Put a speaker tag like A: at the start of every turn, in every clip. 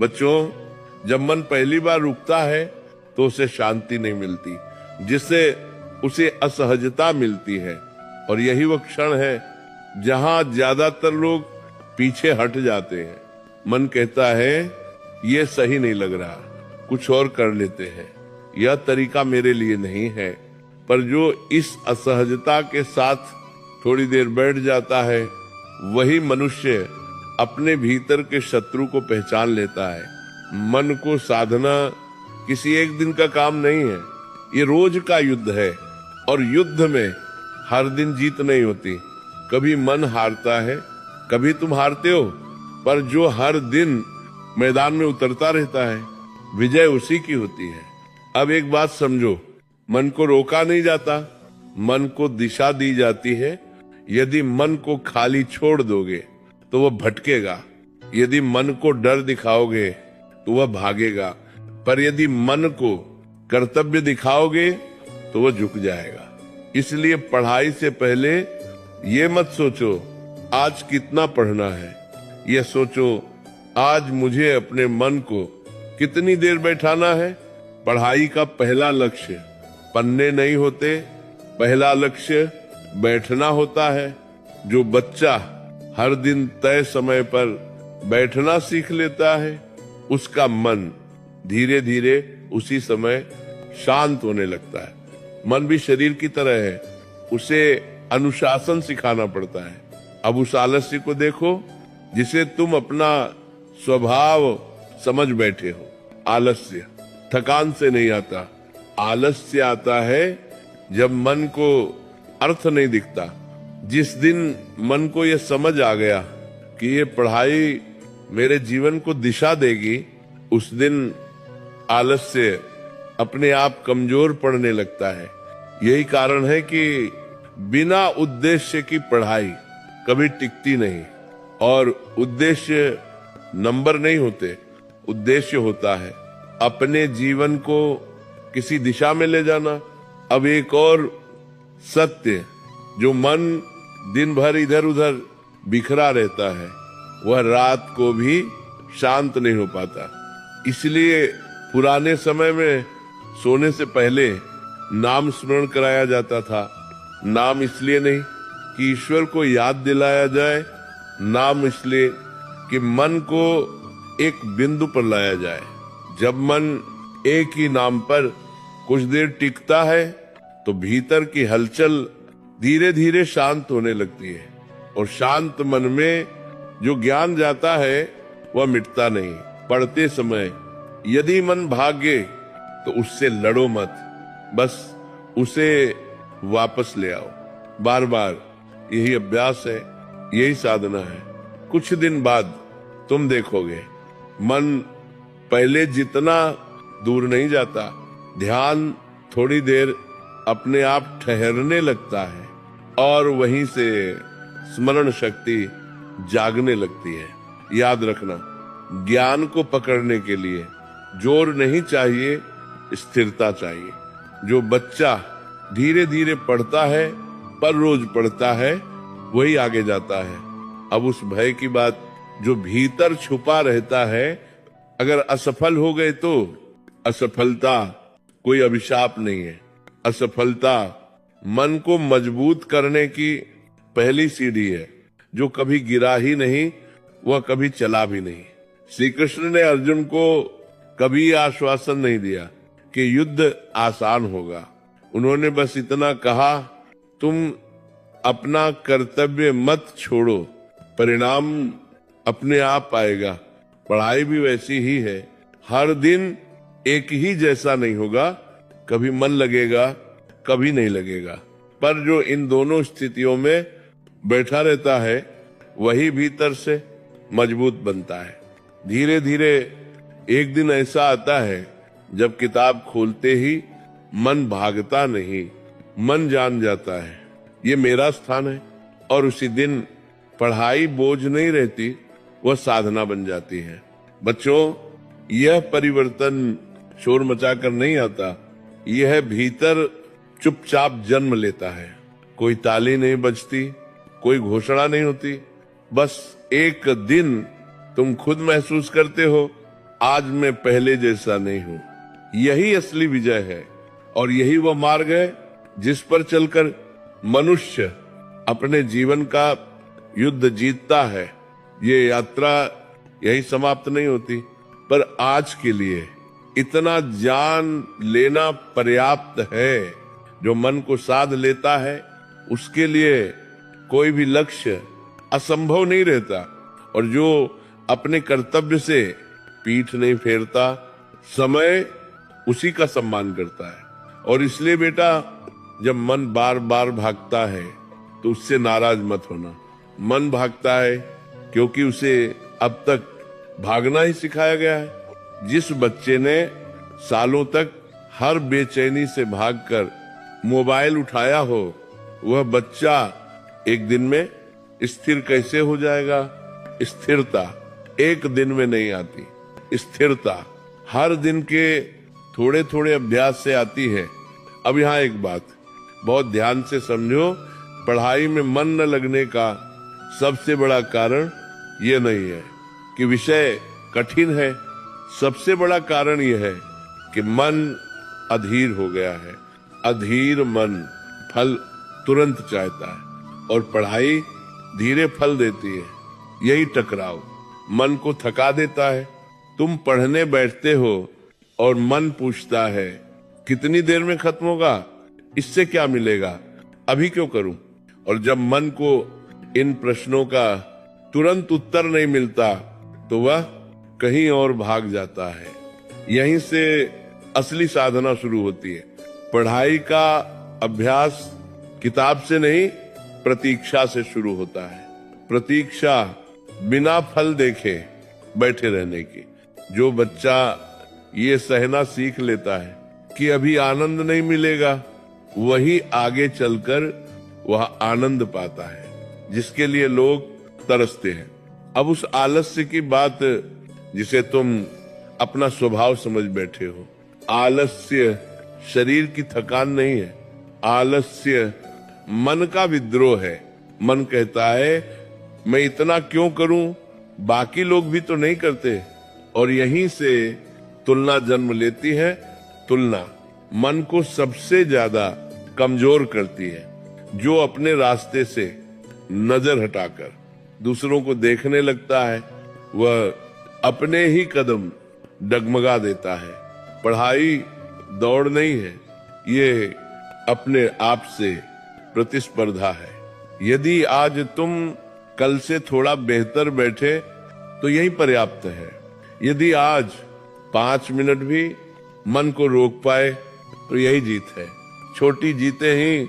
A: बच्चों, जब मन पहली बार रुकता है तो उसे शांति नहीं मिलती, जिससे उसे असहजता मिलती है। और यही वो क्षण है जहां ज्यादातर लोग पीछे हट जाते हैं। मन कहता है ये सही नहीं लग रहा, कुछ और कर लेते हैं, यह तरीका मेरे लिए नहीं है। पर जो इस असहजता के साथ थोड़ी देर बैठ जाता है, वही मनुष्य अपने भीतर के शत्रु को पहचान लेता है। मन को साधना किसी एक दिन का काम नहीं है, ये रोज का युद्ध है। और युद्ध में हर दिन जीत नहीं होती, कभी मन हारता है, कभी तुम हारते हो, पर जो हर दिन मैदान में उतरता रहता है, विजय उसी की होती है। अब एक बात समझो, मन को रोका नहीं जाता, मन को दिशा दी जाती है। यदि मन को खाली छोड़ दोगे तो वह भटकेगा, यदि मन को डर दिखाओगे तो वह भागेगा, पर यदि मन को कर्तव्य दिखाओगे तो वह झुक जाएगा। इसलिए पढ़ाई से पहले ये मत सोचो आज कितना पढ़ना है, यह सोचो आज मुझे अपने मन को कितनी देर बैठाना है। पढ़ाई का पहला लक्ष्य पन्ने नहीं होते, पहला लक्ष्य बैठना होता है। जो बच्चा हर दिन तय समय पर बैठना सीख लेता है, उसका मन धीरे धीरे उसी समय शांत होने लगता है। मन भी शरीर की तरह है, उसे अनुशासन सिखाना पड़ता है। अब उस आलस्य को देखो जिसे तुम अपना स्वभाव समझ बैठे हो। आलस्य थकान से नहीं आता, आलस्य आता है जब मन को अर्थ नहीं दिखता। जिस दिन मन को यह समझ आ गया कि ये पढ़ाई मेरे जीवन को दिशा देगी, उस दिन आलस्य अपने आप कमजोर पड़ने लगता है। यही कारण है कि बिना उद्देश्य की पढ़ाई कभी टिकती नहीं। और उद्देश्य नंबर नहीं होते, उद्देश्य होता है अपने जीवन को किसी दिशा में ले जाना। अब एक और सत्य, जो मन दिन भर इधर उधर बिखरा रहता है, वह रात को भी शांत नहीं हो पाता। इसलिए पुराने समय में सोने से पहले नाम स्मरण कराया जाता था। नाम इसलिए नहीं कि ईश्वर को याद दिलाया जाए, नाम इसलिए कि मन को एक बिंदु पर लाया जाए। जब मन एक ही नाम पर कुछ देर टिकता है तो भीतर की हलचल धीरे धीरे शांत होने लगती है। और शांत मन में जो ज्ञान जाता है वह मिटता नहीं। पढ़ते समय यदि मन भागे तो उससे लड़ो मत, बस उसे वापस ले आओ। बार बार यही अभ्यास है, यही साधना है। कुछ दिन बाद तुम देखोगे मन पहले जितना दूर नहीं जाता, ध्यान थोड़ी देर अपने आप ठहरने लगता है और वहीं से स्मरण शक्ति जागने लगती है। याद रखना, ज्ञान को पकड़ने के लिए जोर नहीं चाहिए, स्थिरता चाहिए। जो बच्चा धीरे धीरे पढ़ता है पर रोज पढ़ता है, वही आगे जाता है। अब उस भय की बात, जो भीतर छुपा रहता है, अगर असफल हो गए तो असफलता कोई अभिशाप नहीं है। असफलता मन को मजबूत करने की पहली सीढ़ी है। जो कभी गिरा ही नहीं, वह कभी चला भी नहीं। श्री कृष्ण ने अर्जुन को कभी आश्वासन नहीं दिया कि युद्ध आसान होगा। उन्होंने बस इतना कहा, तुम अपना कर्तव्य मत छोड़ो, परिणाम अपने आप आएगा। पढ़ाई भी वैसी ही है, हर दिन एक ही जैसा नहीं होगा, कभी मन लगेगा, कभी नहीं लगेगा। पर जो इन दोनों स्थितियों में बैठा रहता है, वही भीतर से मजबूत बनता है। धीरे धीरे एक दिन ऐसा आता है जब किताब खोलते ही मन भागता नहीं, मन जान जाता है ये मेरा स्थान है। और उसी दिन पढ़ाई बोझ नहीं रहती, वह साधना बन जाती है। बच्चों, यह परिवर्तन शोर मचाकर नहीं आता, यह भीतर चुपचाप जन्म लेता है। कोई ताली नहीं बजती, कोई घोषणा नहीं होती, बस एक दिन तुम खुद महसूस करते हो आज मैं पहले जैसा नहीं हूं। यही असली विजय है और यही वह मार्ग है जिस पर चलकर मनुष्य अपने जीवन का युद्ध जीतता है। ये यात्रा यही समाप्त नहीं होती, पर आज के लिए इतना जान लेना पर्याप्त है। जो मन को साध लेता है उसके लिए कोई भी लक्ष्य असंभव नहीं रहता, और जो अपने कर्तव्य से पीठ नहीं फेरता, समय उसी का सम्मान करता है। और इसलिए बेटा, जब मन बार बार भागता है तो उससे नाराज मत होना। मन भागता है क्योंकि उसे अब तक भागना ही सिखाया गया है। जिस बच्चे ने सालों तक हर बेचैनी से भागकर मोबाइल उठाया हो, वह बच्चा एक दिन में स्थिर कैसे हो जाएगा? स्थिरता एक दिन में नहीं आती। स्थिरता हर दिन के थोड़े थोड़े अभ्यास से आती है। अब यहाँ एक बात बहुत ध्यान से समझो, पढ़ाई में मन न लगने का सबसे बड़ा कारण ये नहीं है कि विषय कठिन है। सबसे बड़ा कारण यह है कि मन अधीर हो गया है। अधीर मन फल तुरंत चाहता है और पढ़ाई धीरे फल देती है। यही टकराव मन को थका देता है। तुम पढ़ने बैठते हो और मन पूछता है कितनी देर में खत्म होगा, इससे क्या मिलेगा, अभी क्यों करूं? और जब मन को इन प्रश्नों का तुरंत उत्तर नहीं मिलता तो वह कहीं और भाग जाता है। यहीं से असली साधना शुरू होती है। पढ़ाई का अभ्यास किताब से नहीं, प्रतीक्षा से शुरू होता है। प्रतीक्षा बिना फल देखे बैठे रहने की। जो बच्चा ये सहना सीख लेता है कि अभी आनंद नहीं मिलेगा, वही आगे चलकर वह आनंद पाता है जिसके लिए लोग तरसते हैं। अब उस आलस्य की बात जिसे तुम अपना स्वभाव समझ बैठे हो, आलस्य शरीर की थकान नहीं है। आलस्य मन का विद्रोह है। मन कहता है मैं इतना क्यों करूं, बाकी लोग भी तो नहीं करते। और यहीं से तुलना जन्म लेती है। तुलना मन को सबसे ज्यादा कमजोर करती है। जो अपने रास्ते से नजर हटाकर दूसरों को देखने लगता है, वह अपने ही कदम डगमगा देता है। पढ़ाई दौड़ नहीं है, ये अपने आप से प्रतिस्पर्धा है। यदि आज तुम कल से थोड़ा बेहतर बैठे तो यही पर्याप्त है। यदि आज 5 मिनट भी मन को रोक पाए तो यही जीत है। छोटी जीतें ही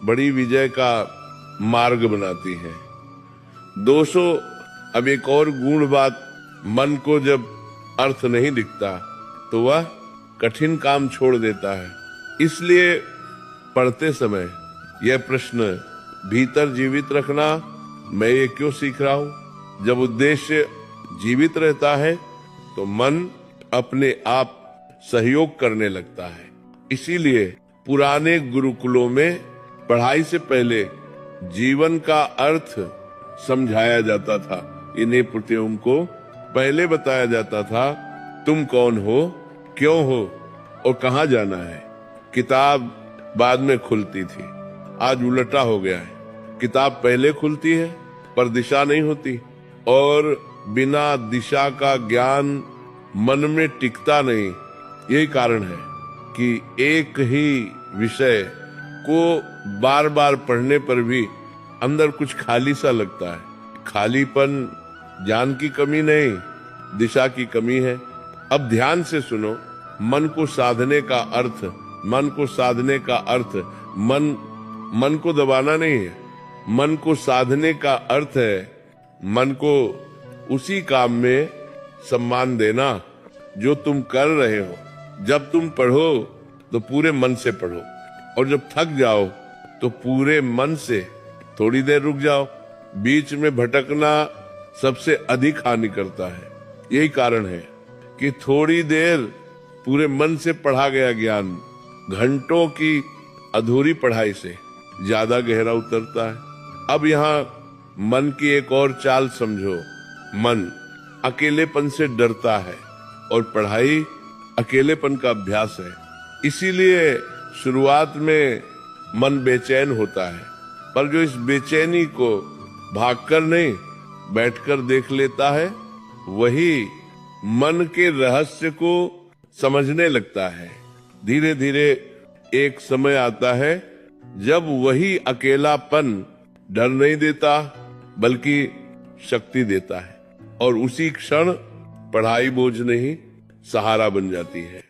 A: बड़ी विजय का मार्ग बनाती हैं। दोस्तों, अब एक और गूढ़ बात, मन को जब अर्थ नहीं दिखता तो वह कठिन काम छोड़ देता है। इसलिए पढ़ते समय यह प्रश्न भीतर जीवित रखना, मैं ये क्यों सीख रहा हूं? जब उद्देश्य जीवित रहता है तो मन अपने आप सहयोग करने लगता है। इसीलिए पुराने गुरुकुलों में पढ़ाई से पहले जीवन का अर्थ समझाया जाता था। इन्हीं प्रतियों को पहले बताया जाता था, तुम कौन हो, क्यों हो और कहाँ जाना है। किताब बाद में खुलती थी, आज उल्टा हो गया है। किताब पहले खुलती है पर दिशा नहीं होती, और बिना दिशा का ज्ञान मन में टिकता नहीं। यही कारण है कि एक ही विषय को बार बार पढ़ने पर भी अंदर कुछ खाली सा लगता है। खालीपन ज्ञान की कमी नहीं, दिशा की कमी है। अब ध्यान से सुनो, मन को साधने का अर्थ, मन को साधने का अर्थ मन को दबाना नहीं है। मन को साधने का अर्थ है मन को उसी काम में सम्मान देना जो तुम कर रहे हो। जब तुम पढ़ो तो पूरे मन से पढ़ो, और जब थक जाओ तो पूरे मन से थोड़ी देर रुक जाओ। बीच में भटकना सबसे अधिक हानि करता है। यही कारण है कि थोड़ी देर पूरे मन से पढ़ा गया ज्ञान घंटों की अधूरी पढ़ाई से ज्यादा गहरा उतरता है। अब यहाँ मन की एक और चाल समझो। मन अकेलेपन से डरता है, और पढ़ाई अकेलेपन का अभ्यास है। इसीलिए शुरुआत में मन बेचैन होता है, पर जो इस बेचैनी को भागकर नहीं बैठकर देख लेता है, वही मन के रहस्य को समझने लगता है। धीरे धीरे एक समय आता है जब वही अकेलापन डर नहीं देता बल्कि शक्ति देता है, और उसी क्षण पढ़ाई बोझ नहीं सहारा बन जाती है।